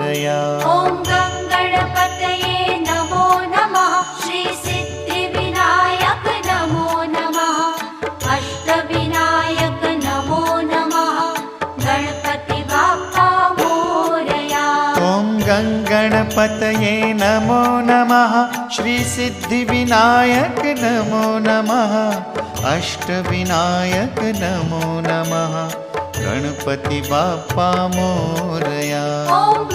मोरया। ॐ गङ्गणपतये नमो नमः। श्री सिद्धिविनायक नमो नमः। अष्टविनायक नमो नमः। गणपति बाप्पा मोरया। ॐ गङ्गणपतये नमो नमः। श्री सिद्धिविनायक नमो नमः। अष्टविनायक नमो नमः। गणपति बाप्पा मोरया। ॐ